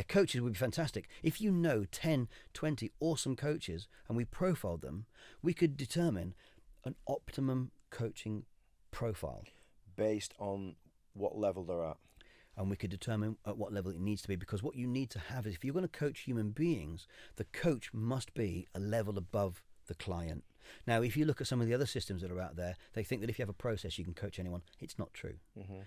coaches would be fantastic. If you know 10, 20 awesome coaches and we profiled them, we could determine an optimum coaching profile based on what level they're at. And we could determine at what level it needs to be, because what you need to have is, if you're going to coach human beings, the coach must be a level above the client. Now, if you look at some of the other systems that are out there, they think that if you have a process, you can coach anyone. It's not true.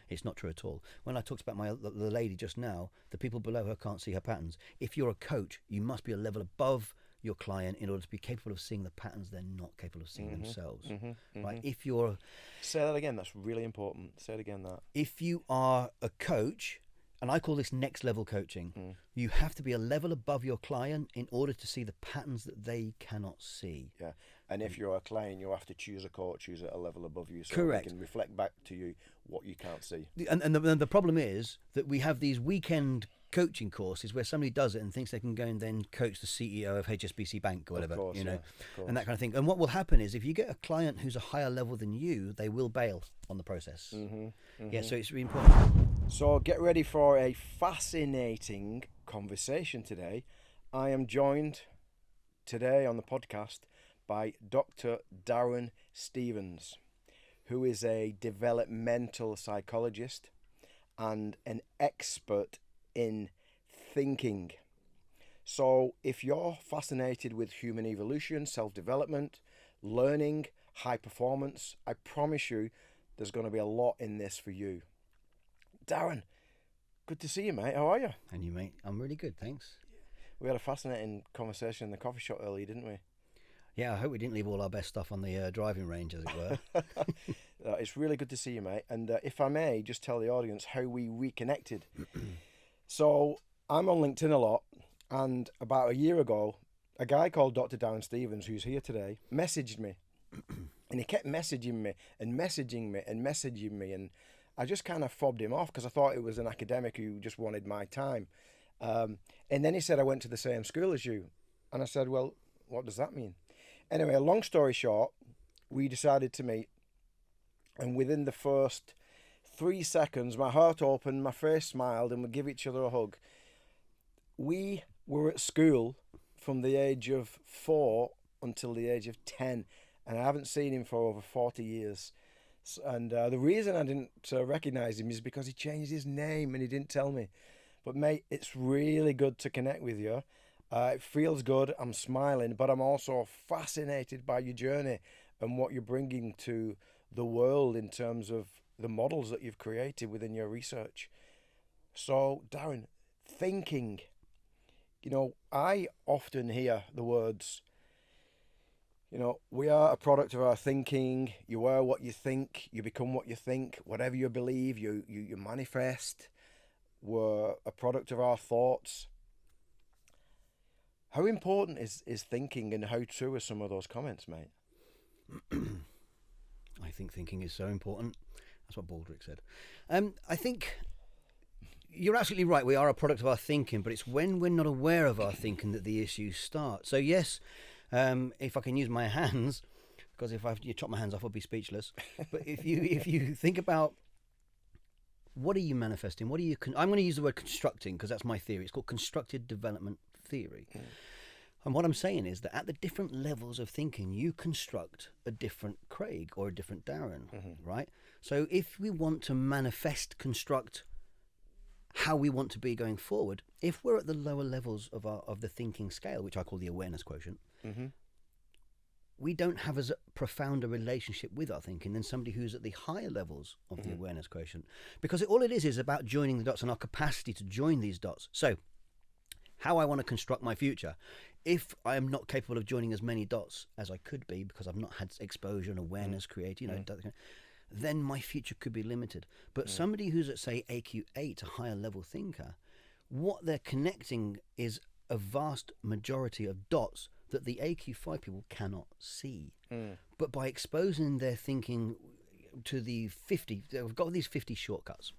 It's not true at all. When I talked about the lady just now, the people below her can't see her patterns. If you're a coach, you must be a level above your client in order to be capable of seeing the patterns they're not capable of seeing themselves. Right? If you're... Say that again. That's really important. Say it again, that. If you are a coach, and I call this next level coaching, you have to be a level above your client in order to see the patterns that they cannot see. Yeah. And if you're a client, you have to choose a coach who's at a level above you, so Correct. they can reflect back to you what you can't see. And the problem is that we have these weekend coaching courses where somebody does it and thinks they can go and then coach the CEO of HSBC Bank or whatever, course, you know, yeah, and that kind of thing. And what will happen is, if you get a client who's a higher level than you, they will bail on the process. Yeah, so it's really important. So get ready for a fascinating conversation today. I am joined today on the podcast by Dr. Darren Stevens, who is a developmental psychologist and an expert in thinking. So if you're fascinated with human evolution, self-development, learning, high performance, I promise you there's going to be a lot in this for you. Darren, good to see you, mate. How are you? And you, mate? I'm really good, thanks. We had a fascinating conversation in the coffee shop earlier, didn't we? Yeah, I hope we didn't leave all our best stuff on the driving range, as it were. It's really good to see you, mate. And if I may, just tell the audience how we reconnected. So I'm on LinkedIn a lot, and about a year ago, a guy called Dr. Darren Stevens, who's here today, messaged me. And he kept messaging me and messaging me and messaging me, and I just kind of fobbed him off because I thought it was an academic who just wanted my time. And then he said, I went to the same school as you. And I said, well, what does that mean? Anyway, long story short, we decided to meet. And within the first 3 seconds, my heart opened, my face smiled, and we give each other a hug. We were at school from the age of 4 until the age of 10. And I haven't seen him for over 40 years. And the reason I didn't recognise him is because he changed his name and he didn't tell me. But mate, it's really good to connect with you. It feels good. I'm smiling, but I'm also fascinated by your journey and what you're bringing to the world in terms of the models that you've created within your research. So, Darren, thinking. You know, I often hear the words, you know, we are a product of our thinking. You are what you think. You become what you think. Whatever you believe, you manifest. We're a product of our thoughts. How important is thinking, and how true are some of those comments, mate? I think thinking is so important. That's what Baldrick said. I think you're absolutely right. We are a product of our thinking, but it's when we're not aware of our thinking that the issues start. So yes, if I can use my hands, because if you chop my hands off, I'll be speechless. But if you think about, what are you manifesting? What are you? I'm going to use the word constructing because that's my theory. It's called constructed development theory. And what I'm saying is that at the different levels of thinking, you construct a different Craig or a different Darren, right? So if we want to construct how we want to be going forward, if we're at the lower levels of the thinking scale, which I call the awareness quotient, we don't have as profound a relationship with our thinking than somebody who's at the higher levels of the awareness quotient, because all it is about joining the dots and our capacity to join these dots. So how I want to construct my future, if I am not capable of joining as many dots as I could be because I've not had exposure and awareness created, then my future could be limited. But somebody who's at, say, AQ8, a higher level thinker, what they're connecting is a vast majority of dots that the AQ5 people cannot see. But by exposing their thinking to the 50, they've got these 50 shortcuts.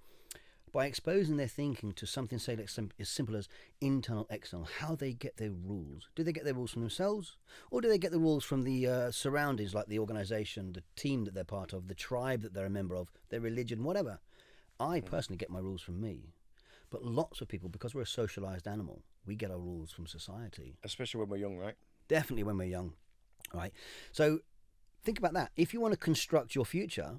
By exposing their thinking to something, say, like as simple as internal, external, how they get their rules. Do they get their rules from themselves? Or do they get the rules from the surroundings, like the organisation, the team that they're part of, the tribe that they're a member of, their religion, whatever? I personally get my rules from me. But lots of people, because we're a socialized animal, we get our rules from society. Especially when we're young, right? Definitely when we're young, right? So think about that. If you want to construct your future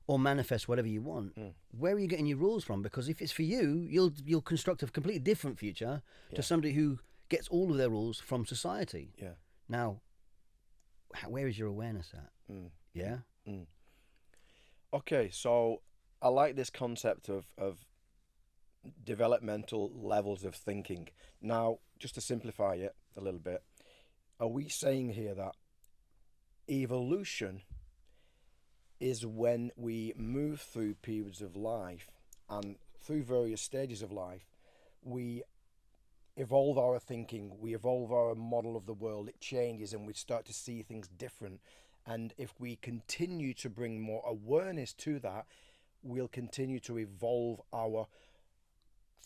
or manifest whatever you want, where are you getting your rules from? Because if it's for you, you'll construct a completely different future to somebody who gets all of their rules from society. Yeah. Now, where is your awareness at? Yeah? Okay, so I like this concept of developmental levels of thinking. Now, just to simplify it a little bit, are we saying here that evolution is when we move through periods of life and through various stages of life, we evolve our thinking, we evolve our model of the world, it changes and we start to see things different. And if we continue to bring more awareness to that, we'll continue to evolve our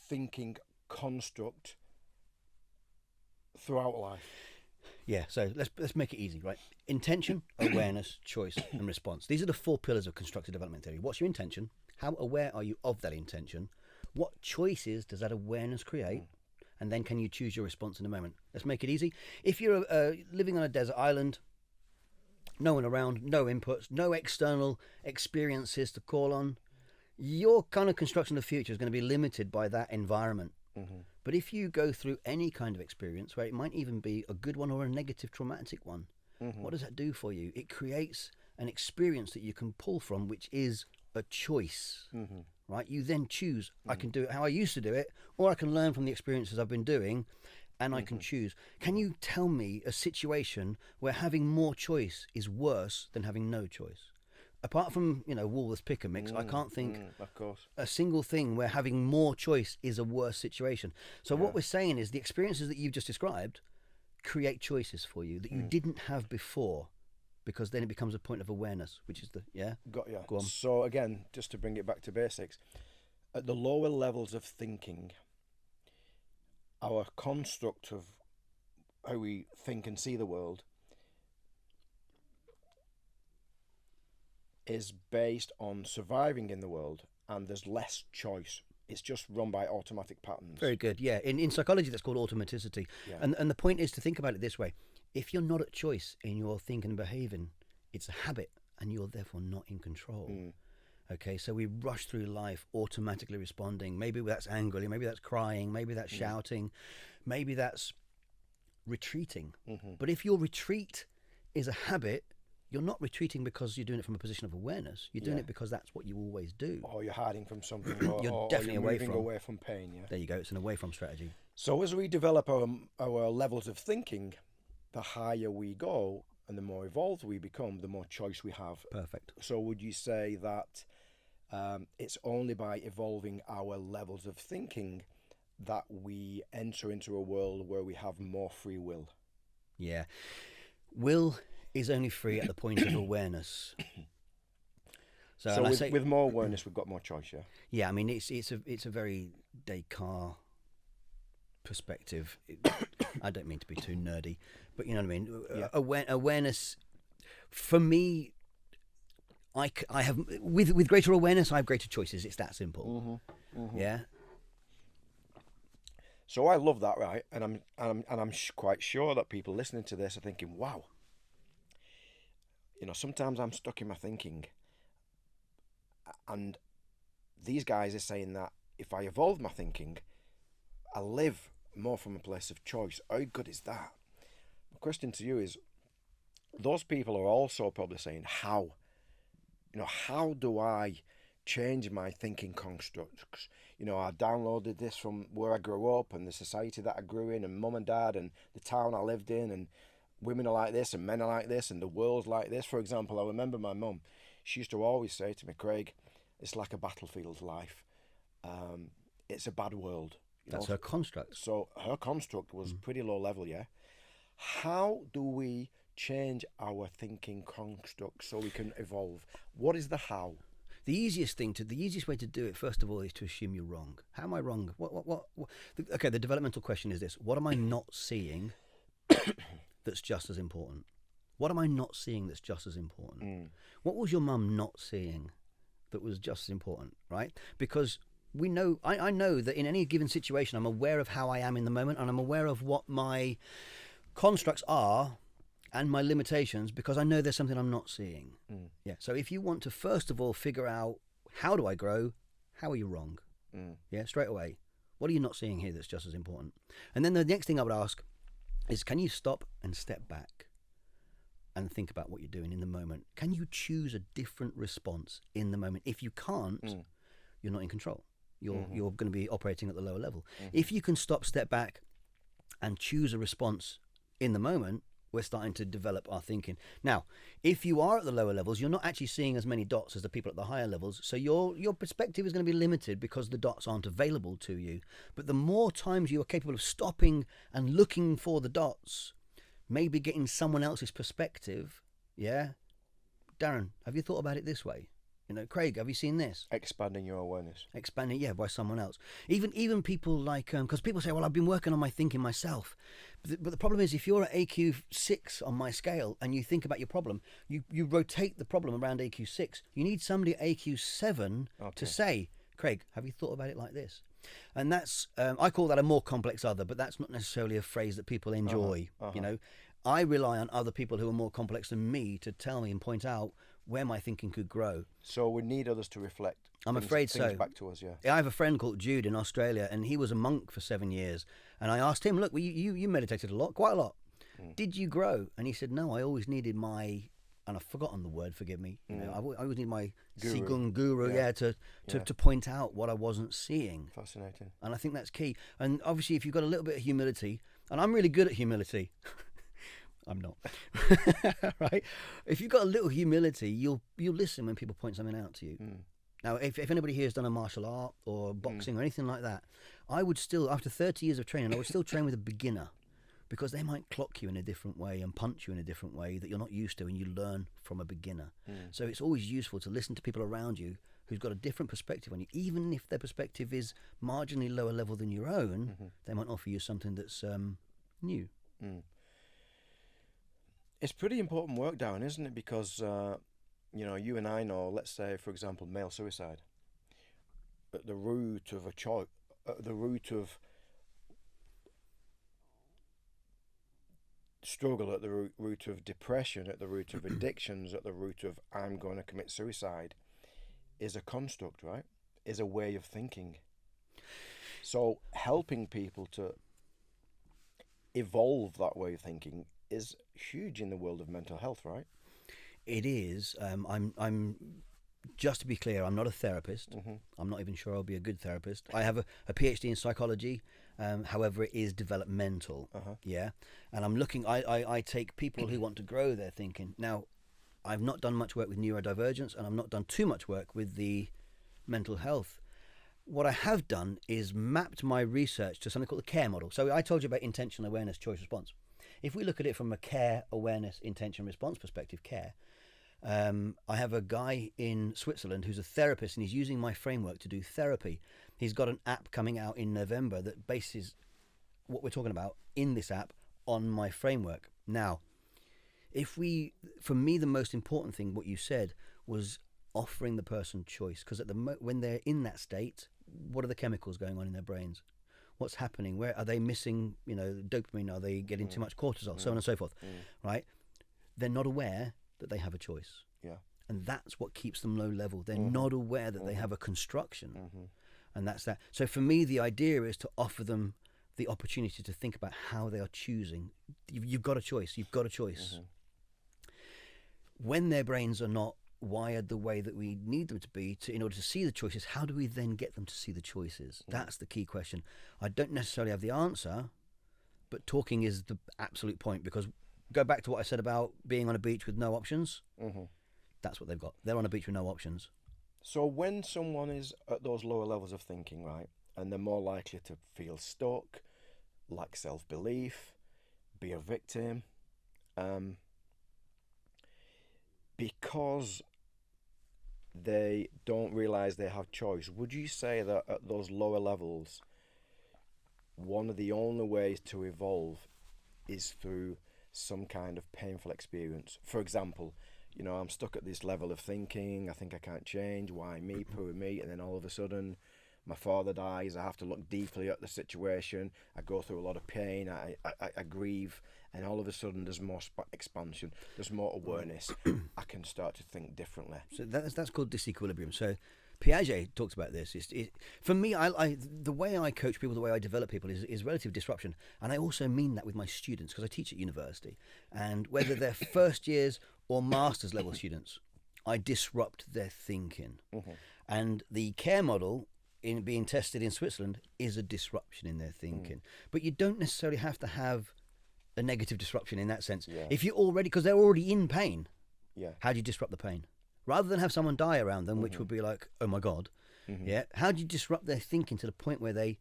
thinking construct throughout life. Yeah, so let's make it easy, right? Intention, awareness, choice, and response. These are the 4 pillars of constructive development theory. What's your intention? How aware are you of that intention? What choices does that awareness create? And then can you choose your response in the moment? Let's make it easy. If you're living on a desert island, no one around, no inputs, no external experiences to call on, your kind of construction of the future is going to be limited by that environment. But if you go through any kind of experience, where it might even be a good one or a negative traumatic one, what does that do for you? It creates an experience that you can pull from, which is a choice, right? You then choose, I can do it how I used to do it, or I can learn from the experiences I've been doing, and I can choose. Can you tell me a situation where having more choice is worse than having no choice? Apart from, Woolworths pick and mix, I can't think of course. a single thing where having more choice is a worse situation. So what we're saying is the experiences that you've just described create choices for you that you didn't have before, because then it becomes a point of awareness, which is Got ya. Go on. So again, just to bring it back to basics, at the lower levels of thinking, our construct of how we think and see the world is based on surviving in the world, and there's less choice. It's just run by automatic patterns. Very good. Yeah. In psychology, that's called automaticity. Yeah. And the point is to think about it this way. If you're not at choice in your thinking and behaving, it's a habit, and you're therefore not in control. Okay, so we rush through life automatically responding. Maybe that's angrily, maybe that's crying, maybe that's shouting, maybe that's retreating. But if your retreat is a habit, you're not retreating because you're doing it from a position of awareness. You're doing it because that's what you always do. Or you're hiding from something, You're definitely moving away from pain. Yeah. There you go. It's an away from strategy. So as we develop our levels of thinking, the higher we go and the more evolved we become, the more choice we have. Perfect. So would you say that it's only by evolving our levels of thinking that we enter into a world where we have more free will? Yeah. Will is only free at the point of awareness. So with more awareness, we've got more choice, yeah? Yeah, I mean, it's a very Descartes perspective. I don't mean to be too nerdy, but you know what I mean? Yeah. Awareness, for me, I have, with greater awareness, I have greater choices. It's that simple. Yeah? So I love that, right? And I'm quite sure that people listening to this are thinking, wow, sometimes I'm stuck in my thinking, and these guys are saying that if I evolve my thinking, I live more from a place of choice. How good is that? My question to you is, those people are also probably saying, how? How do I change my thinking constructs? I downloaded this from where I grew up and the society that I grew in, and mum and dad and the town I lived in, and women are like this and men are like this and the world's like this. For example, I remember my mum, she used to always say to me, Craig, it's like a battlefield life. It's a bad world. That's her construct. So her construct was pretty low level, yeah? How do we change our thinking construct so we can evolve? What is the how? The easiest way to do it, first of all, is to assume you're wrong. How am I wrong? Okay, the developmental question is this. What am I not seeing that's just as important? What am I not seeing that's just as important? What was your mum not seeing that was just as important, right? Because I know that in any given situation, I'm aware of how I am in the moment, and I'm aware of what my constructs are and my limitations, because I know there's something I'm not seeing. Yeah. So if you want to first of all figure out, how do I grow? How are you wrong? Yeah, straight away. What are you not seeing here that's just as important? And then the next thing I would ask is, can you stop and step back and think about what you're doing in the moment? Can you choose a different response in the moment? If you can't, you're not in control. You're going to be operating at the lower level. If you can stop, step back, and choose a response in the moment, we're starting to develop our thinking. Now, if you are at the lower levels, you're not actually seeing as many dots as the people at the higher levels, so your perspective is going to be limited because the dots aren't available to you. But the more times you are capable of stopping and looking for the dots, maybe getting someone else's perspective, yeah? Darren, have you thought about it this way? Craig, have you seen this? Expanding your awareness. Expanding, yeah, by someone else. Even people like, because people say, well, I've been working on my thinking myself. But the problem is, if you're at AQ 6 on my scale and you think about your problem, you rotate the problem around AQ 6. You need somebody at AQ 7 to say, Craig, have you thought about it like this? And that's, I call that a more complex other, but that's not necessarily a phrase that people enjoy. I rely on other people who are more complex than me to tell me and point out where my thinking could grow. So we need others to reflect. I'm afraid so. Back to us, yeah. I have a friend called Jude in Australia, and he was a monk for 7 years. And I asked him, look, you meditated a lot, quite a lot. Did you grow? And he said, no, I always needed my, and I've forgotten the word, forgive me. I always need my Qigong guru, to point out what I wasn't seeing. Fascinating. And I think that's key. And obviously, if you've got a little bit of humility, and I'm really good at humility. I'm not. Right? If you've got a little humility, you'll listen when people point something out to you. Now, if anybody here has done a martial art or boxing or anything like that, I would still, after 30 years of training, I would still train with a beginner, because they might clock you in a different way and punch you in a different way that you're not used to, and you learn from a beginner. So it's always useful to listen to people around you who's got a different perspective on you. Even if their perspective is marginally lower level than your own, they might offer you something that's new. It's pretty important work, Darren, isn't it? Because, you and I know, let's say, for example, male suicide. At the root of at the root of struggle, at the root of depression, at the root of addictions, at the root of I'm going to commit suicide, is a construct, right? Is a way of thinking. So helping people to evolve that way of thinking is huge in the world of mental health, right? It is. I'm just to be clear, I'm not a therapist. I'm not even sure I'll be a good therapist. I have a PhD in psychology. However, it is developmental. Yeah. And I'm looking, I take people who want to grow their thinking. Now, I've not done much work with neurodivergence, and I've not done too much work with the mental health. What I have done is mapped my research to something called the CARE model. So I told you about intention, awareness, choice, response. If we look at it from a care, awareness, intention, response perspective, CARE, I have a guy in Switzerland who's a therapist, and he's using my framework to do therapy. He's got an app coming out in November that bases what we're talking about in this app on my framework. Now, for me, the most important thing, what you said, was offering the person choice, because when they're in that state, what are the chemicals going on in their brains? What's happening? Where are they missing, dopamine? Are they getting too much cortisol? So on and so forth, right? They're not aware that they have a choice. Yeah. And that's what keeps them low level. They're not aware that they have a construction. And that's that. So for me, the idea is to offer them the opportunity to think about how they are choosing. You've got a choice. You've got a choice. When their brains are not wired the way that we need them to be in order to see the choices, how do we then get them to see the choices? That's the key question. I don't necessarily have the answer, but talking is the absolute point, because go back to what I said about being on a beach with no options. That's what they've got. They're on a beach with no options. So when someone is at those lower levels of thinking, right, and they're more likely to feel stuck, lack self-belief, be a victim, because they don't realize they have choice, would you say that at those lower levels, one of the only ways to evolve is through some kind of painful experience? For example, I'm stuck at this level of thinking, I think I can't change, why me, poor me, and then all of a sudden my father dies, I have to look deeply at the situation. I go through a lot of pain. I grieve, and all of a sudden there's more expansion. There's more awareness. I can start to think differently. So that's called disequilibrium. So Piaget talks about this. For me, the way I coach people, the way I develop people is relative disruption. And I also mean that with my students, because I teach at university. And whether they're first years or master's level students, I disrupt their thinking. Mm-hmm. And the care model in being tested in Switzerland is a disruption in their thinking. But you don't necessarily have to have a negative disruption in that sense. Yeah. If you're already, because they're already in pain, how do you disrupt the pain? Rather than have someone die around them, which would be like, oh my God, how do you disrupt their thinking to the point where they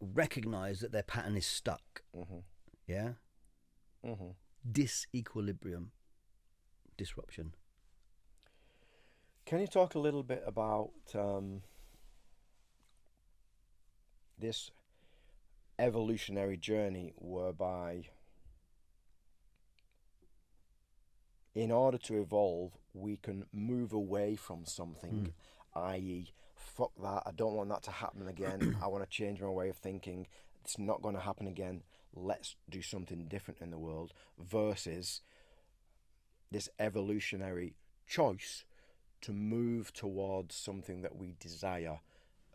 recognize that their pattern is stuck? Disequilibrium, disruption. Can you talk a little bit about this evolutionary journey whereby in order to evolve, we can move away from something, i.e., fuck that, I don't want that to happen again, I want to change my way of thinking, it's not going to happen again, let's do something different in the world, versus this evolutionary choice to move towards something that we desire,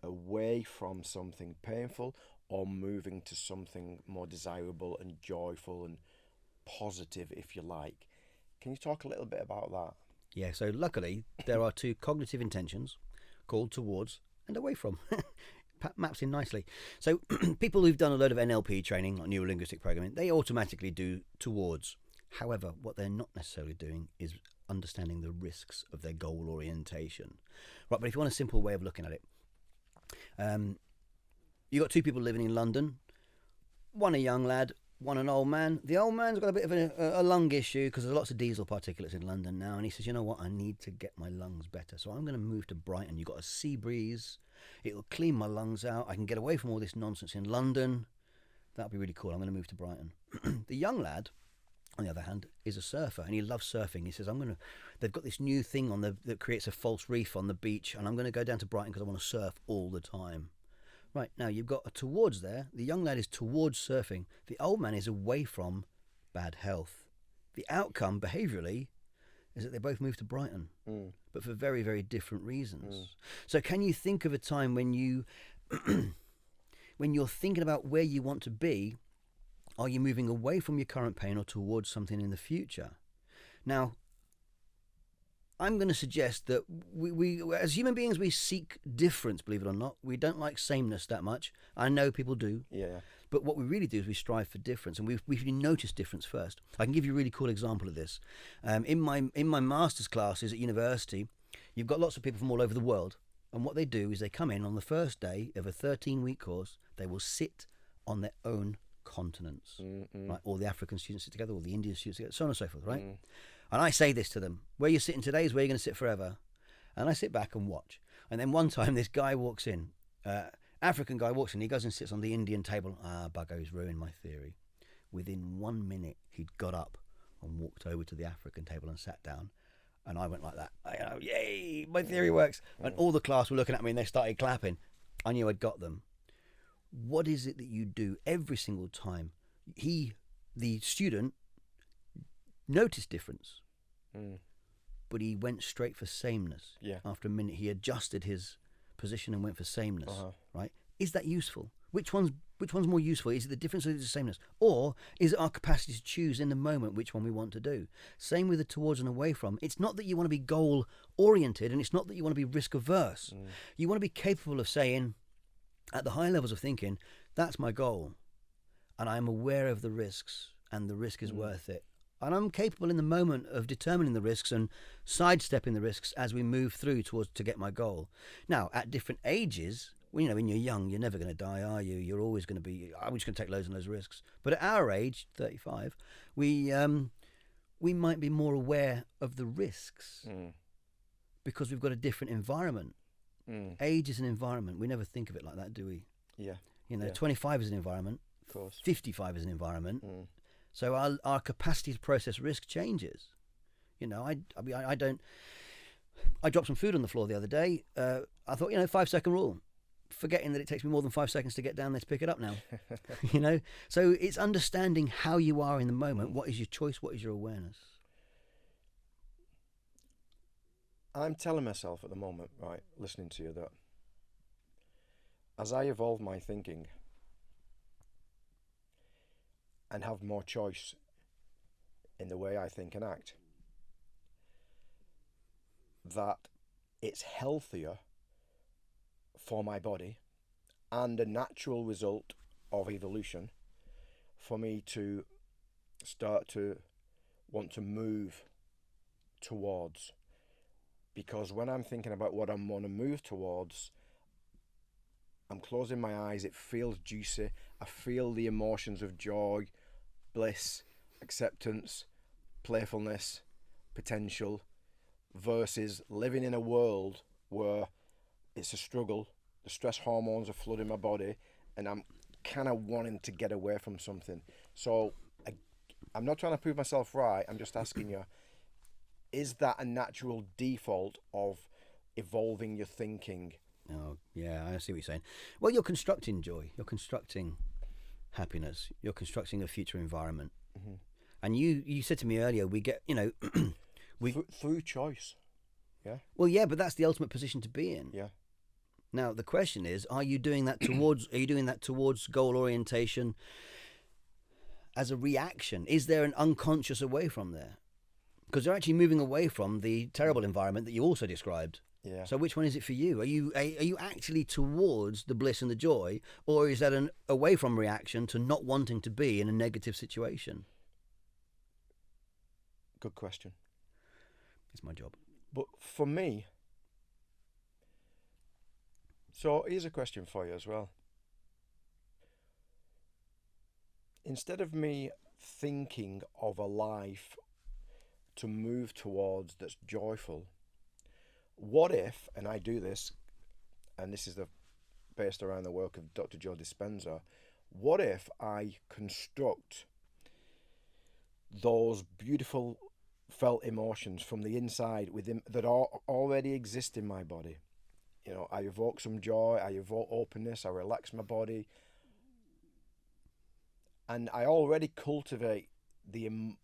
away from something painful, or moving to something more desirable and joyful and positive, if you like. Can you talk a little bit about that? Yeah, so luckily there are two cognitive intentions called towards and away from. Maps in nicely. So people who've done a load of NLP training, like neuro-linguistic programming, they automatically do towards. However, what they're not necessarily doing is understanding the risks of their goal orientation. Right, but if you want a simple way of looking at it, you've got two people living in London, one a young lad, one an old man. The old man's got a bit of a lung issue because there's lots of diesel particulates in London now, and he says, you know what, I need to get my lungs better, so I'm going to move to Brighton. You've got a sea breeze, it'll clean my lungs out, I can get away from all this nonsense in London. That'll be really cool. I'm going to move to Brighton. The young lad, on the other hand, is a surfer, and he loves surfing. He says, they've got this new thing that creates a false reef on the beach, and I'm going to go down to Brighton because I want to surf all the time. Right, now you've got a towards there. The young lad is towards surfing. The old man is away from bad health. The outcome, behaviourally, is that they both move to Brighton, but for very, very different reasons. So can you think of a time when when you're thinking about where you want to be, are you moving away from your current pain or towards something in the future? Now, I'm going to suggest that we as human beings, we seek difference, believe it or not. We don't like sameness that much. I know people do. Yeah. But what we really do is we strive for difference, and we notice difference first. I can give you a really cool example of this. In my master's classes at university, you've got lots of people from all over the world, and what they do is they come in on the first day of a 13-week course. They will sit on their own continents, right? All the African students sit together, all the Indian students together, so on and so forth, right? And I say this to them: where you're sitting today is where you're going to sit forever. And I sit back and watch. And then one time this guy walks in, African guy walks in, he goes and sits on the Indian table. Bugger, he's ruined my theory. Within 1 minute, he'd got up and walked over to the African table and sat down. And I went like that. Yay, my theory works. And all the class were looking at me and they started clapping. I knew I'd got them. What is it that you do every single time? The student, noticed difference, but he went straight for sameness. After a minute, he adjusted his position and went for sameness. Right? Is that useful? Which one's more useful? Is it the difference or is it the sameness? Or is it our capacity to choose in the moment which one we want to do? Same with the towards and away from. It's not that you want to be goal oriented, and it's not that you want to be risk averse. You want to be capable of saying, at the high levels of thinking, that's my goal, and I'm aware of the risks, and the risk is worth it. And I'm capable in the moment of determining the risks and sidestepping the risks as we move through to get my goal. Now, at different ages, when you're young, you're never going to die, are you? You're always going to be, I'm just going to take loads and loads of risks. But at our age, 35, we might be more aware of the risks because we've got a different environment. Age is an environment. We never think of it like that, do we? Yeah. 25 is an environment. Of course. 55 is an environment. So our capacity to process risk changes. I don't. I dropped some food on the floor the other day. I thought, 5-second rule, forgetting that it takes me more than 5 seconds to get down there to pick it up now. So it's understanding how you are in the moment. What is your choice? What is your awareness? I'm telling myself at the moment, right, listening to you, that as I evolve my thinking and have more choice in the way I think and act, that it's healthier for my body and a natural result of evolution for me to start to want to move towards. Because when I'm thinking about what I want to move towards, I'm closing my eyes, it feels juicy, I feel the emotions of joy, bliss, acceptance, playfulness, potential, versus living in a world where it's a struggle, the stress hormones are flooding my body, and I'm kind of wanting to get away from something. So I'm not trying to prove myself right, I'm just asking you, is that a natural default of evolving your thinking? Oh, yeah, I see what you're saying. Well, you're constructing joy. You're constructing happiness. You're constructing a future environment. Mm-hmm. And you said to me earlier, we get, through choice. Yeah. Well, yeah, but that's the ultimate position to be in. Yeah. Now, the question is, are you doing that towards goal orientation as a reaction? Is there an unconscious away from there? Because they're actually moving away from the terrible environment that you also described. Yeah. So which one is it for you? Are you actually towards the bliss and the joy, or is that an away from reaction to not wanting to be in a negative situation? Good question. It's my job. But for me, so here's a question for you as well. Instead of me thinking of a life to move towards that's joyful, what if, and I do this, and this is based around the work of Dr. Joe Dispenza, what if I construct those beautiful felt emotions from the inside within that already exist in my body? I evoke some joy, I evoke openness, I relax my body, and I already cultivate the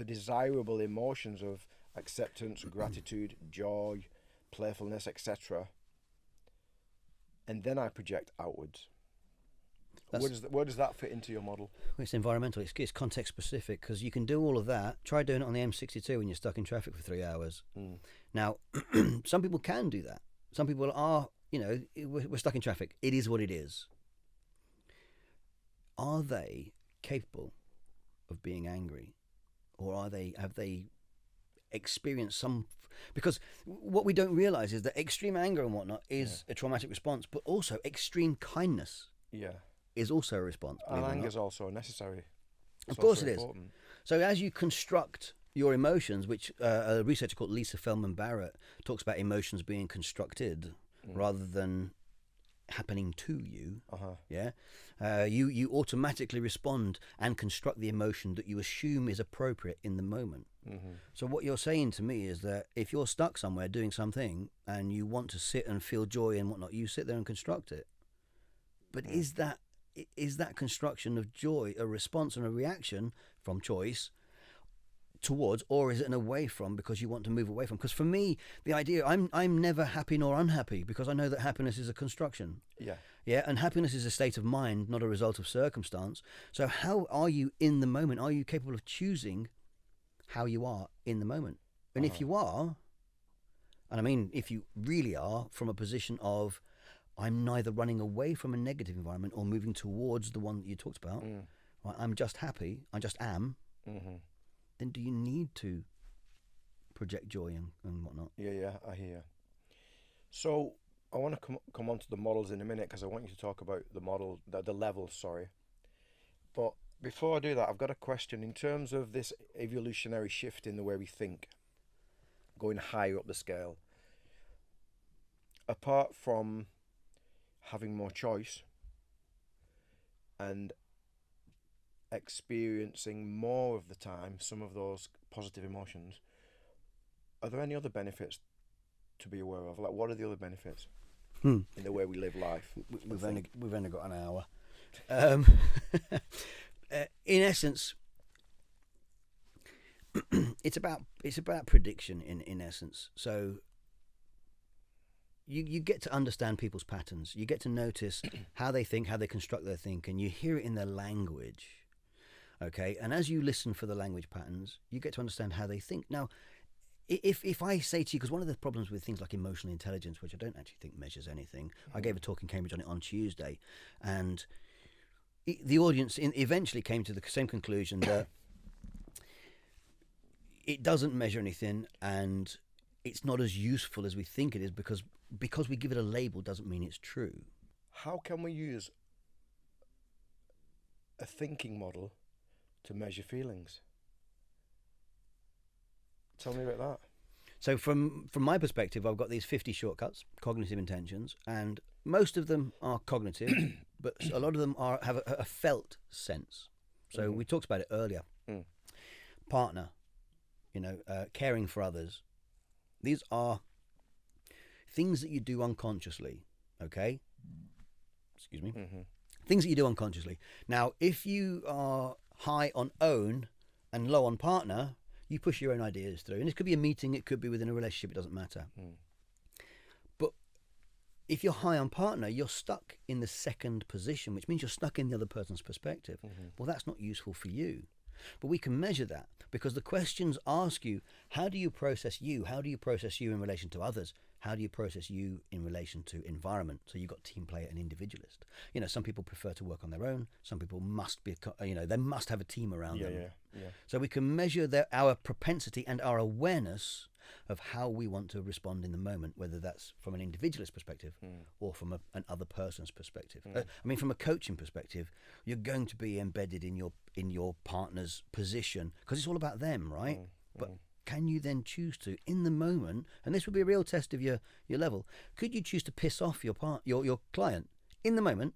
desirable emotions of acceptance, gratitude, joy, playfulness, etc. And then I project outwards. Where does that fit into your model? Well, it's environmental. It's context specific, because you can do all of that. Try doing it on the M62 when you're stuck in traffic for 3 hours. Mm. Now, some people can do that. Some people are, we're stuck in traffic. It is what it is. Are they capable of being angry, or have they experienced some? Because what we don't realize is that extreme anger and whatnot is a traumatic response, but also extreme kindness is also a response. And anger is also necessary. Of course it is. So as you construct your emotions, which a researcher called Lisa Feldman Barrett talks about emotions being constructed rather than happening to you, you automatically respond and construct the emotion that you assume is appropriate in the moment. Mm-hmm. So what you're saying to me is that if you're stuck somewhere doing something and you want to sit and feel joy and whatnot, you sit there and construct it. But is that construction of joy a response and a reaction from choice towards, or is it an away from because you want to move away from? Because for me, the idea, I'm never happy nor unhappy, because I know that happiness is a construction. Yeah, and happiness is a state of mind, not a result of circumstance. So how are you in the moment? Are you capable of choosing how you are in the moment? And if you are, and I mean if you really are, from a position of I'm neither running away from a negative environment or moving towards the one that you talked about, right, I'm just happy, I just am, then do you need to project joy and whatnot? Yeah, I hear. So I want to come on to the models in a minute, because I want you to talk about the model, the levels, sorry. But before I do that, I've got a question. In terms of this evolutionary shift in the way we think, going higher up the scale, apart from having more choice and experiencing more of the time some of those positive emotions, are there any other benefits to be aware of? Like, what are the other benefits Hmm. in the way we live life? We've only got an hour. In essence, it's about prediction. In essence, so you get to understand people's patterns. You get to notice how they think, how they construct their thinking. You hear it in their language. Okay, and as you listen for the language patterns, you get to understand how they think. Now, if I say to you, because one of the problems with things like emotional intelligence, which I don't actually think measures anything, I gave a talk in Cambridge on it on Tuesday, and the audience eventually came to the same conclusion that it doesn't measure anything, and it's not as useful as we think it is, because we give it a label doesn't mean it's true. How can we use a thinking model to measure feelings? Tell me about that. So from my perspective, I've got these 50 shortcuts, cognitive intentions, and most of them are cognitive, but a lot of them have a felt sense. So we talked about it earlier. Partner, caring for others. These are things that you do unconsciously, okay? Excuse me. Things that you do unconsciously. Now, if you are high on own and low on partner, you push your own ideas through. And this could be a meeting, it could be within a relationship, it doesn't matter. But if you're high on partner, you're stuck in the second position, which means you're stuck in the other person's perspective. Well, that's not useful for you. But we can measure that, because the questions ask you, how do you process you? How do you process you in relation to others? How do you process you in relation to environment? So you've got team player and individualist. Some people prefer to work on their own. Some people must be, they must have a team around them. Yeah. So we can measure our propensity and our awareness of how we want to respond in the moment, whether that's from an individualist perspective or from an other person's perspective. From a coaching perspective, you're going to be embedded in your partner's position because it's all about them, right? But can you then choose to, in the moment, and this would be a real test of your level, could you choose to piss off your client in the moment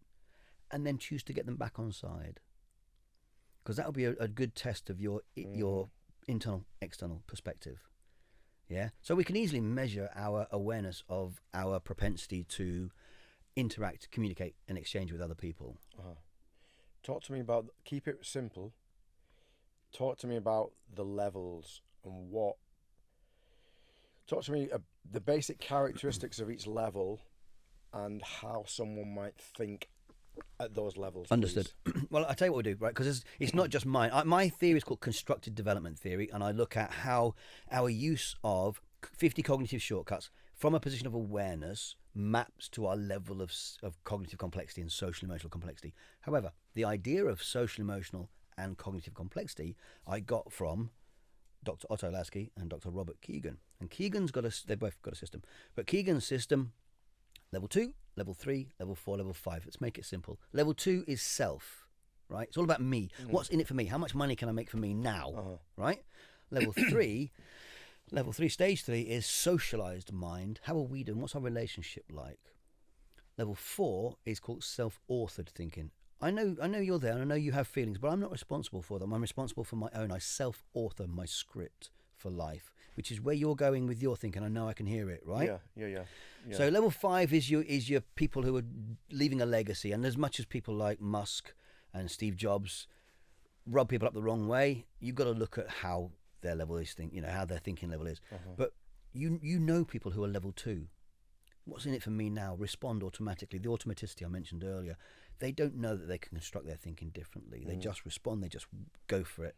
and then choose to get them back on side? Because that would be a good test of your internal, external perspective. Yeah. So we can easily measure our awareness of our propensity to interact, communicate, and exchange with other people. Talk to me about, keep it simple. Talk to me about the levels and talk to me the basic characteristics of each level and how someone might think at those levels. Understood. Well, I'll tell you what we'll do, right? Because it's not just mine. My theory is called constructed development theory, and I look at how our use of 50 cognitive shortcuts from a position of awareness maps to our level of cognitive complexity and social emotional complexity. However, the idea of social emotional and cognitive complexity I got from Dr. Otto Lasky and Dr. Robert Keegan. And Keegan's they've both got a system. But Keegan's system, level 2, level 3, level 4, level 5. Let's make it simple. Level 2 is self, right? It's all about me. What's in it for me? How much money can I make for me now, right? Level 3, stage 3 is socialized mind. How are we doing? What's our relationship like? Level 4 is called self-authored thinking. I know you're there and I know you have feelings, but I'm not responsible for them. I'm responsible for my own. I self-author my script for life, which is where you're going with your thinking. I know I can hear it, right? Yeah. So level 5 is your people who are leaving a legacy. And as much as people like Musk and Steve Jobs rub people up the wrong way, you've got to look at how their level is how their thinking level is. But you know people who are level 2. What's in it for me now? Respond automatically. The automaticity I mentioned earlier. They don't know that they can construct their thinking differently. They just respond. They just go for it.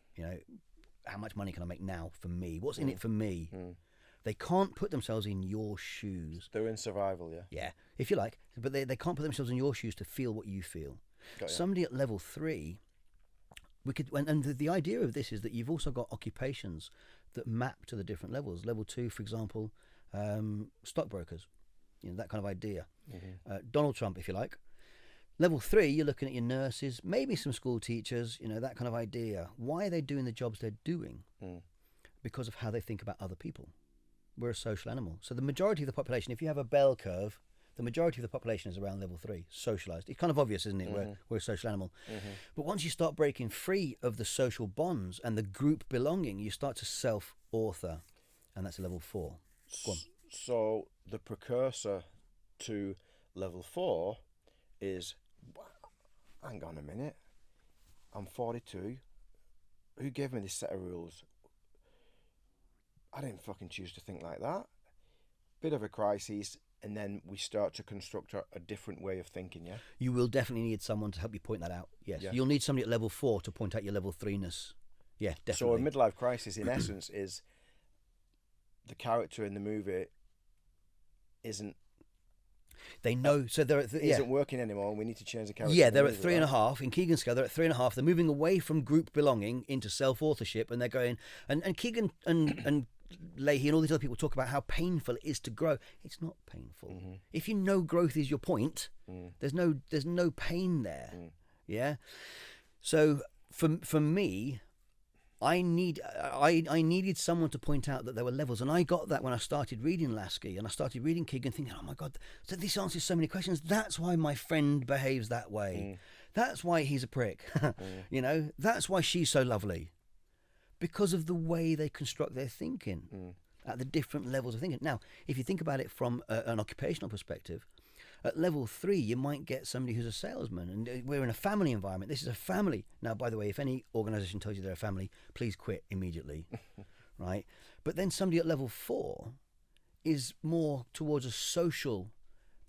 How much money can I make now for me? What's in it for me? They can't put themselves in your shoes. They're in survival, yeah. Yeah, if you like. But they can't put themselves in your shoes to feel what you feel. Somebody at level 3, and the idea of this is that you've also got occupations that map to the different levels. Level 2, for example, stockbrokers. That kind of idea. Donald Trump, if you like. Level 3, you're looking at your nurses, maybe some school teachers, that kind of idea. Why are they doing the jobs they're doing? Because of how they think about other people. We're a social animal. So the majority of the population, if you have a bell curve, the majority of the population is around level 3, socialised. It's kind of obvious, isn't it? We're a social animal. But once you start breaking free of the social bonds and the group belonging, you start to self-author. And that's a level 4. Go on. So the precursor to level 4 is, hang on a minute, I'm 42. Who gave me this set of rules? I didn't fucking choose to think like that. Bit of a crisis, and then we start to construct a different way of thinking, yeah? You will definitely need someone to help you point that out. Yes. Yeah. You'll need somebody at level 4 to point out your level 3-ness. Yeah, definitely. So a midlife crisis, in essence, is the character in the movie isn't... They know, so they're isn't working anymore, and we need to change the character. Yeah, they're at 3.5 in Keegan's scale. They're at 3.5. They're moving away from group belonging into self-authorship, and they're going. And Keegan and Leahy and all these other people talk about how painful it is to grow. It's not painful. Mm-hmm. If you know growth is your point, there's no pain there. Yeah. So for me, I needed someone to point out that there were levels, and I got that when I started reading Lasky and I started reading Keegan, thinking, oh my God, so this answers so many questions. That's why my friend behaves that way. That's why he's a prick. You know, that's why she's so lovely, because of the way they construct their thinking at the different levels of thinking. Now, if you think about it from an occupational perspective, at level 3, you might get somebody who's a salesman, and we're in a family environment. This is a family. Now, by the way, if any organisation tells you they're a family, please quit immediately, right? But then somebody at level 4 is more towards a social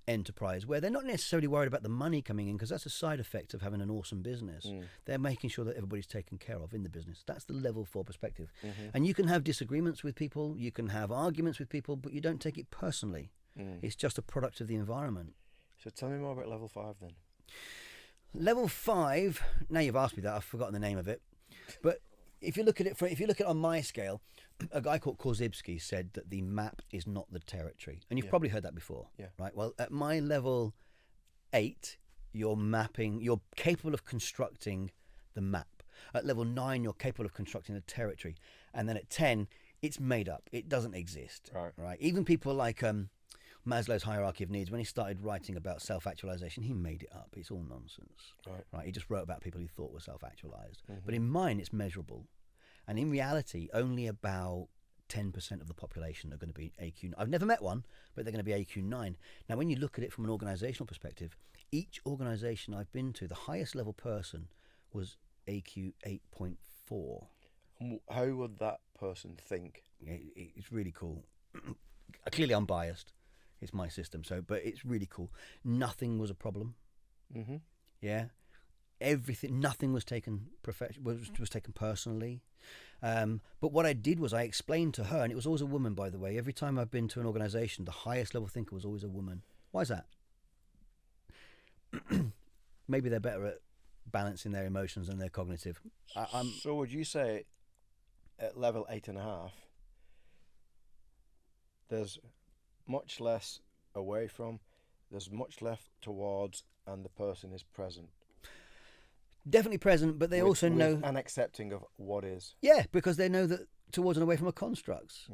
enterprise where they're not necessarily worried about the money coming in, because that's a side effect of having an awesome business. They're making sure that everybody's taken care of in the business. That's the level 4 perspective. And you can have disagreements with people, you can have arguments with people, but you don't take it personally. It's just a product of the environment. So tell me more about level 5 then. Level 5. Now you've asked me that, I've forgotten the name of it. But if you look at it on my scale, a guy called Korzybski said that the map is not the territory, and you've probably heard that before. Right. Well, at my level 8, you're capable of constructing the map. At level 9, you're capable of constructing the territory, and then at 10, it's made up. It doesn't exist. Right. Even people like Maslow's hierarchy of needs, when he started writing about self-actualization, he made it up. It's all nonsense. Right. He just wrote about people he thought were self-actualized. But in mine, it's measurable. And in reality, only about 10% of the population are going to be AQ. I've never met one, but they're going to be AQ 9. Now, when you look at it from an organizational perspective, each organization I've been to, the highest level person was AQ 8.4. How would that person think? It's really cool. Clearly, I'm biased. It's my system, but it's really cool. Nothing was a problem. Yeah, everything. Nothing was taken was taken personally. But what I did was I explained to her, and it was always a woman, by the way. Every time I've been to an organisation, the highest level thinker was always a woman. Why is that? Maybe they're better at balancing their emotions than their cognitive. So would you say at level 8.5, there's much less away from, there's much left towards, and the person is present? Definitely present, but they also know and accepting of what is. Yeah, because they know that towards and away from are constructs.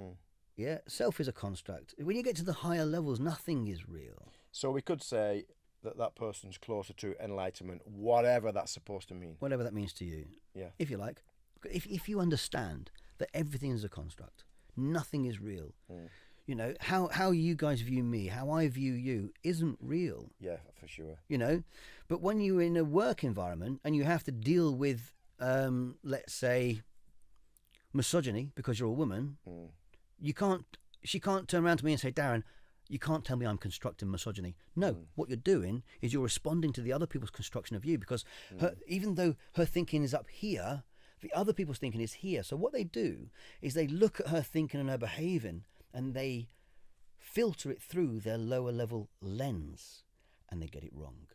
Yeah, self is a construct. When you get to the higher levels, nothing is real. So we could say that person's closer to enlightenment, whatever that's supposed to mean. Whatever that means to you. Yeah. If you like. If you understand that everything is a construct, nothing is real. You know, how you guys view me, how I view you isn't real. Yeah, for sure. You know, but when you're in a work environment and you have to deal with, let's say, misogyny because you're a woman, she can't turn around to me and say, Darren, you can't tell me I'm constructing misogyny. No, what you're doing is you're responding to the other people's construction of you, because even though her thinking is up here, the other people's thinking is here. So what they do is they look at her thinking and her behaving, and they filter it through their lower level lens, and they get it wrong.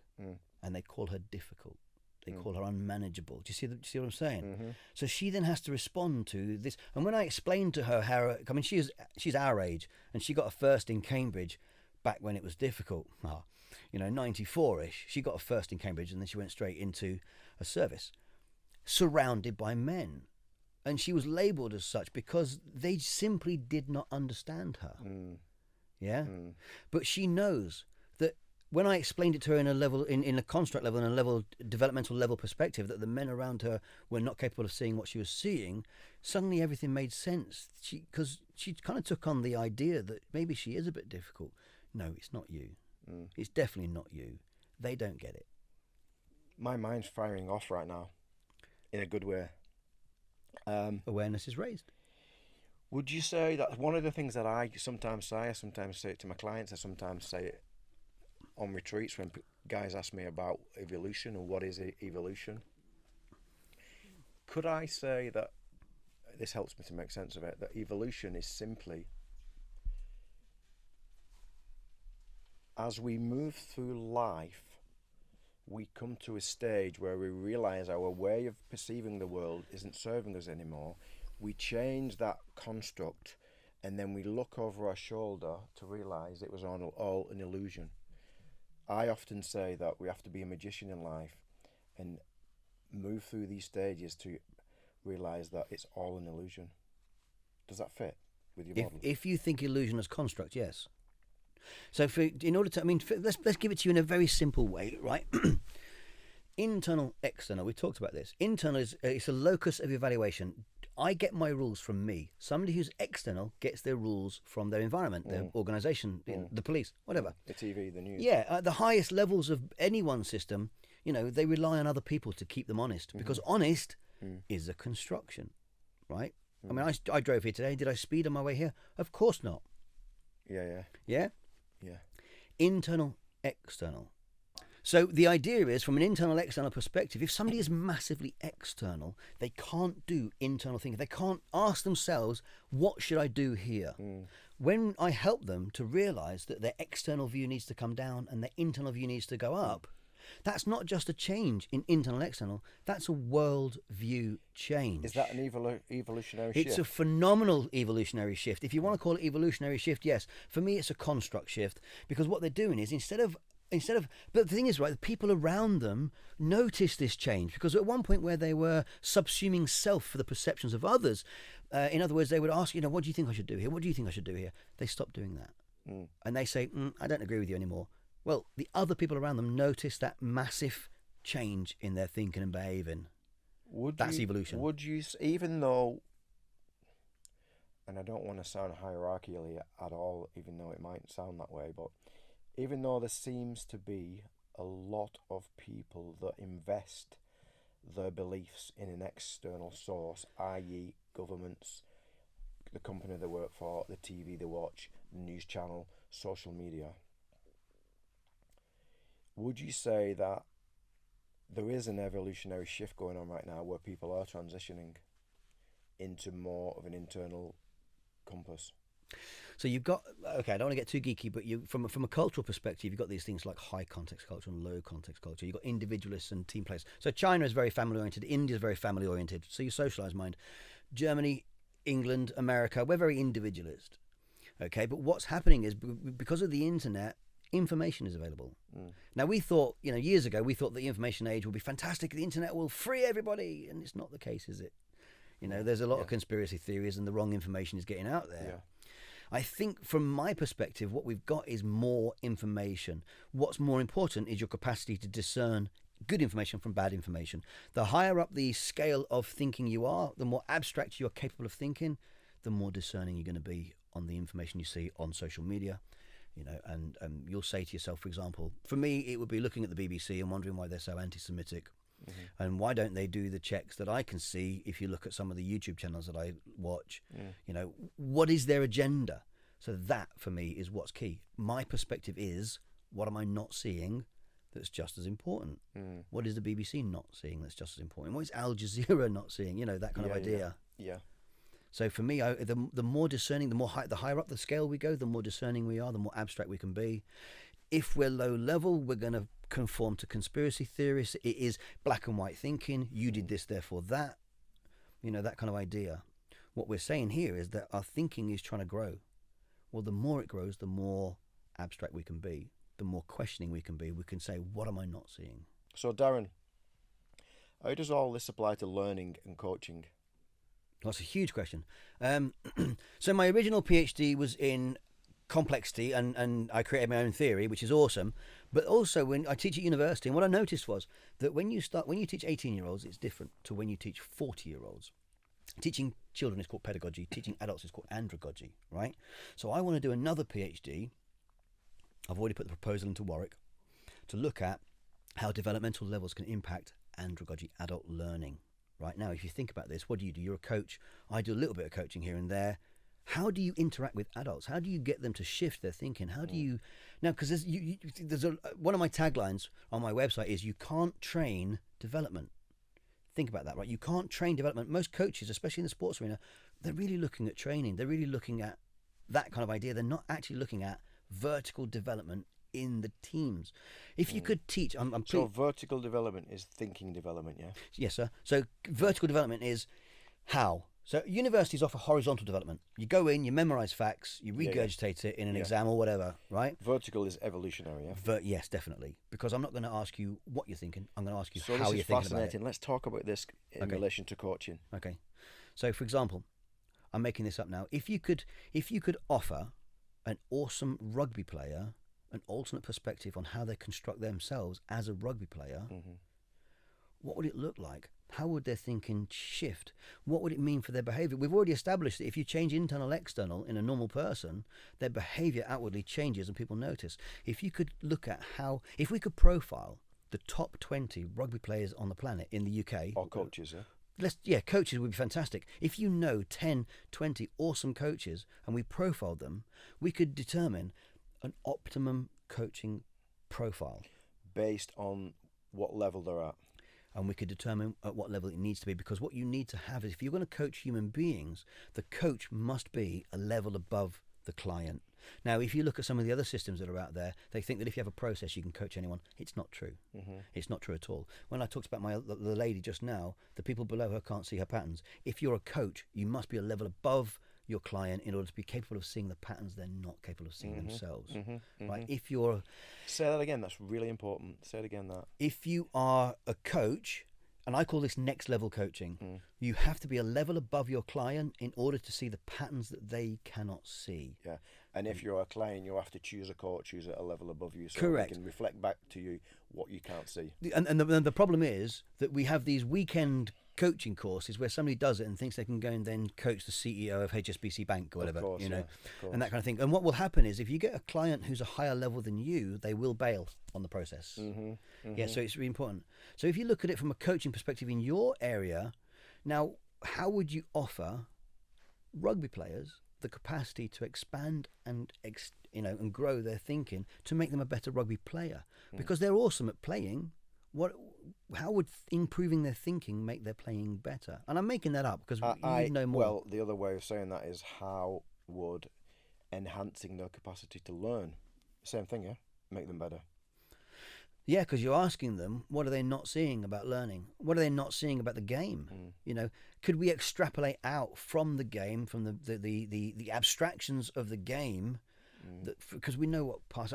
And they call her difficult. They call her unmanageable. Do you see what I'm saying? So she then has to respond to this. And when I explained to her how, I mean, she's our age, and she got a first in Cambridge back when it was difficult. 94-ish. She got a first in Cambridge, and then she went straight into a service, surrounded by men. And she was labelled as such because they simply did not understand her. Yeah? But she knows that when I explained it to her in a level, in a construct level, in a level developmental level perspective, that the men around her were not capable of seeing what she was seeing, suddenly everything made sense. Because she kind of took on the idea that maybe she is a bit difficult. No, it's not you. It's definitely not you. They don't get it. My mind's firing off right now, in a good way. Awareness is raised. Would you say that one of the things that I sometimes say it to my clients, I sometimes say it on retreats when guys ask me about evolution or what is evolution? Could I say that, this helps me to make sense of it, that evolution is simply, as we move through life, we come to a stage where we realise our way of perceiving the world isn't serving us anymore. We change that construct, and then we look over our shoulder to realise it was all an illusion. I often say that we have to be a magician in life and move through these stages to realise that it's all an illusion. Does that fit with your model? If you think illusion as construct, yes. So let's give it to you in a very simple way, right? Internal, external. We talked about this. Internal is it's a locus of evaluation. I get my rules from me. Somebody who's external gets their rules from their environment, their organisation, the police, whatever. The TV, the news. Yeah, at the highest levels of any one system, they rely on other people to keep them honest, because honest is a construction, right? I mean, I drove here today. Did I speed on my way here? Of course not. Yeah. Yeah? Yeah. Internal, external. So the idea is, from an internal, external perspective, if somebody is massively external, they can't do internal thinking. They can't ask themselves, what should I do here? When I help them to realise that their external view needs to come down and their internal view needs to go up, that's not just a change in internal, external. That's a world view change. Is that an evolutionary shift? It's a phenomenal evolutionary shift. If you want to call it evolutionary shift, yes. For me, it's a construct shift, because what they're doing is instead of, but the thing is, right, the people around them notice this change, because at one point where they were subsuming self for the perceptions of others, in other words, they would ask, what do you think I should do here? What do you think I should do here? They stop doing that. And they say, I don't agree with you anymore. Well, the other people around them notice that massive change in their thinking and behaving. That's evolution. Would you, even though, and I don't want to sound hierarchically at all, even though it might sound that way, but even though there seems to be a lot of people that invest their beliefs in an external source, i.e. governments, the company they work for, the TV they watch, the news channel, social media, would you say that there is an evolutionary shift going on right now where people are transitioning into more of an internal compass? So you've got, okay, I don't want to get too geeky, but from a cultural perspective, you've got these things like high context culture and low context culture. You've got individualists and team players. So China is very family oriented. India is very family oriented. So your socialized mind. Germany, England, America, we're very individualist. Okay, but what's happening is, because of the internet, information is available. Now, we thought, years ago, we thought the information age will be fantastic. The internet will free everybody. And it's not the case, is it? There's a lot of conspiracy theories, and the wrong information is getting out there. Yeah. I think from my perspective, what we've got is more information. What's more important is your capacity to discern good information from bad information. The higher up the scale of thinking you are, the more abstract you're capable of thinking, the more discerning you're going to be on the information you see on social media. And you'll say to yourself, for example, for me, it would be looking at the BBC and wondering why they're so anti-Semitic. And why don't they do the checks that I can see if you look at some of the YouTube channels that I watch? What is their agenda? So that, for me, is what's key. My perspective is, what am I not seeing that's just as important? What is the BBC not seeing that's just as important? What is Al Jazeera not seeing? That kind of idea. Yeah. So for me, the more discerning, the higher up the scale we go, the more discerning we are, the more abstract we can be. If we're low level, we're going to conform to conspiracy theorists. It is black and white thinking. You did this, therefore that. That kind of idea. What we're saying here is that our thinking is trying to grow. Well, the more it grows, the more abstract we can be, the more questioning we can be. We can say, what am I not seeing? So, Darren, how does all this apply to learning and coaching? That's a huge question. So my original PhD was in complexity, and I created my own theory, which is awesome. But also, when I teach at university, and what I noticed was that when you teach 18-year-olds, it's different to when you teach 40-year-olds. Teaching children is called pedagogy. Teaching adults is called andragogy, right? So I want to do another PhD. I've already put the proposal into Warwick to look at how developmental levels can impact andragogy, adult learning. Right now, if you think about this, what do? You're a coach. I do a little bit of coaching here and there. How do you interact with adults? How do you get them to shift their thinking? How do you now? Because there's one of my taglines on my website is you can't train development. Think about that, right? You can't train development. Most coaches, especially in the sports arena, they're really looking at training. They're really looking at that kind of idea. They're not actually looking at vertical development in the teams. If you could teach, so vertical development is thinking development, yeah? Yes, sir. So vertical development is how. So universities offer horizontal development. You go in, you memorize facts, you regurgitate it in an exam or whatever, right? Vertical is evolutionary, yeah? Yes, definitely. Because I'm not going to ask you what you're thinking. I'm going to ask you so how you're thinking about it. Fascinating. Let's talk about this in relation to coaching. Okay. So, for example, I'm making this up now. If you could offer an awesome rugby player an alternate perspective on how they construct themselves as a rugby player, what would it look like? How would their thinking shift? What would it mean for their behavior? We've already established that if you change internal, external in a normal person, their behavior outwardly changes and people notice. If you could look at if we could profile the top 20 rugby players on the planet in the UK. Or coaches, yeah? Coaches would be fantastic. If you know 10, 20 awesome coaches and we profiled them, we could determine an optimum coaching profile. Based on what level they're at. And we could determine at what level it needs to be, because what you need to have is, if you're going to coach human beings, the coach must be a level above the client. Now, if you look at some of the other systems that are out there, they think that if you have a process, you can coach anyone. It's not true. It's not true at all. When I talked about the lady just now, the people below her can't see her patterns. If you're a coach, you must be a level above your client in order to be capable of seeing the patterns they're not capable of seeing themselves. Right? If you're... Say that again, that's really important. Say it again, that. If you are a coach, and I call this next level coaching, you have to be a level above your client in order to see the patterns that they cannot see. Yeah. And if you're a client, you have to choose a coach who's at a level above you, so Correct. they can reflect back to you what you can't see. And the problem is that we have these weekend coaching courses where somebody does it and thinks they can go and then coach the CEO of HSBC Bank or whatever, course, and that kind of thing. And what will happen is, if you get a client who's a higher level than you, they will bail on the process. Yeah, so it's really important. So if you look at it from a coaching perspective in your area, now, how would you offer rugby players the capacity to expand and grow their thinking to make them a better rugby player? Because they're awesome at playing. How would improving their thinking make their playing better? And I'm making that up because you know more. Well, the other way of saying that is, how would enhancing their capacity to learn, same thing, yeah, make them better? Yeah, because you're asking them, what are they not seeing about learning? What are they not seeing about the game? Could we extrapolate out from the game, from the abstractions of the game, because we know what parts.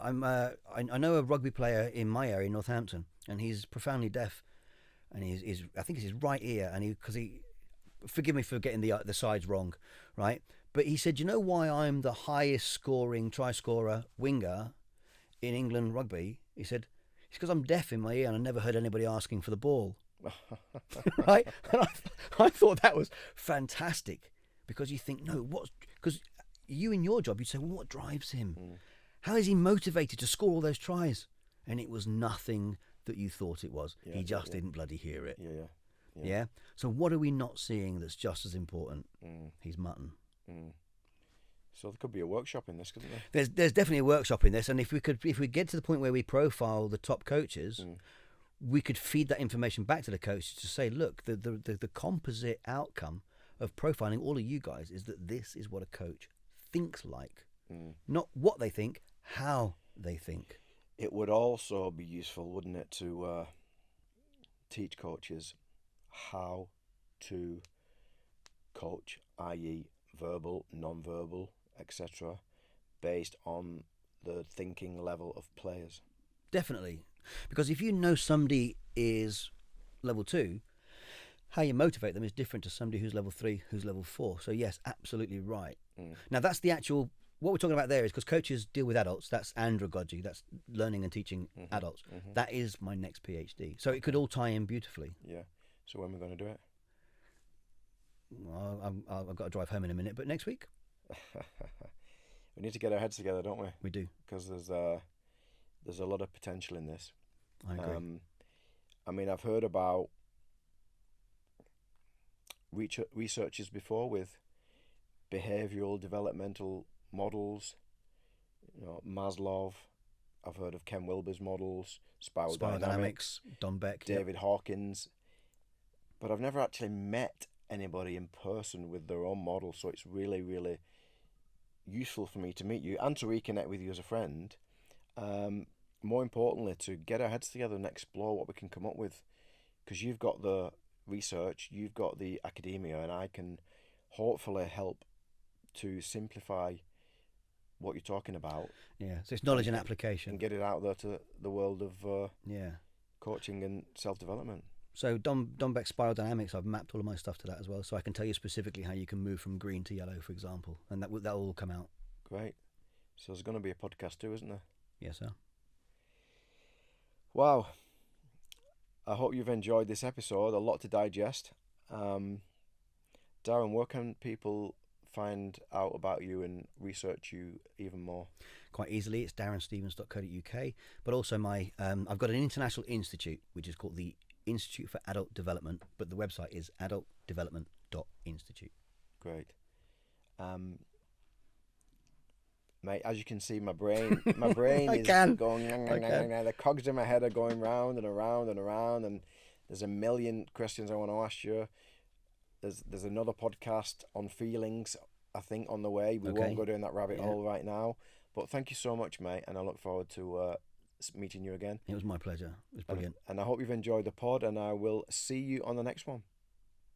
I know a rugby player in my area, Northampton, and he's profoundly deaf, and I think it's his right ear, and he forgive me for getting the sides wrong, right? But he said, you know why I'm the highest scoring try scorer winger in England rugby? He said, it's because I'm deaf in my ear and I never heard anybody asking for the ball. Right? And I thought that was fantastic, because you think, because you in your job, you'd say, well, what drives him? How is he motivated to score all those tries? And it was nothing that you thought it was. He just didn't bloody hear it. Yeah. So what are we not seeing that's just as important? He's mutton. So there could be a workshop in this, couldn't there? There's definitely a workshop in this, and if we get to the point where we profile the top coaches, we could feed that information back to the coaches to say, look, the composite outcome of profiling all of you guys is that this is what a coach thinks like. Not what they think, how they think. It would also be useful, wouldn't it, to teach coaches how to coach, i.e. verbal, non-verbal, etc., based on the thinking level of players. Definitely. Because if you know somebody is level 2, how you motivate them is different to somebody who's level 3, who's level 4. So yes, absolutely right. Now that's the actual what we're talking about there is because coaches deal with adults. That's andragogy. That's learning and teaching adults. That is my next PhD. So it could all tie in beautifully. Yeah. So when are we going to do it? Well, I've got to drive home in a minute, but next week. We need to get our heads together, don't we? We do. Because there's a lot of potential in this. I agree. I mean, I've heard about researchers before with behavioral developmental models, Maslow. I've heard of Ken Wilber's models, spiral dynamics, Don Beck, David Hawkins, but I've never actually met anybody in person with their own model, so it's really, really useful for me to meet you and to reconnect with you as a friend. More importantly, to get our heads together and explore what we can come up with, because you've got the research, you've got the academia, and I can hopefully help to simplify what you're talking about. Yeah, so it's knowledge and application. And get it out there to the world of yeah, coaching and self-development. So Don Beck's spiral dynamics, I've mapped all of my stuff to that as well, so I can tell you specifically how you can move from green to yellow, for example, and that will all come out. Great. So there's going to be a podcast too, isn't there? Yes, sir. Wow. I hope you've enjoyed this episode. A lot to digest. Darren, where can people find out about you and research you even more? Quite easily. It's darrenstevens.co.uk, but also I've got an international institute which is called the Institute for Adult Development, but the website is adultdevelopment.institute. Great. Mate, as you can see, my brain is going. The cogs in my head are going round and around and around, and there's a million questions I want to ask you. There's another podcast on feelings, I think, on the way. We won't go down that rabbit hole right now. But thank you so much, mate, and I look forward to meeting you again. It was my pleasure. It was brilliant. And I hope you've enjoyed the pod, and I will see you on the next one.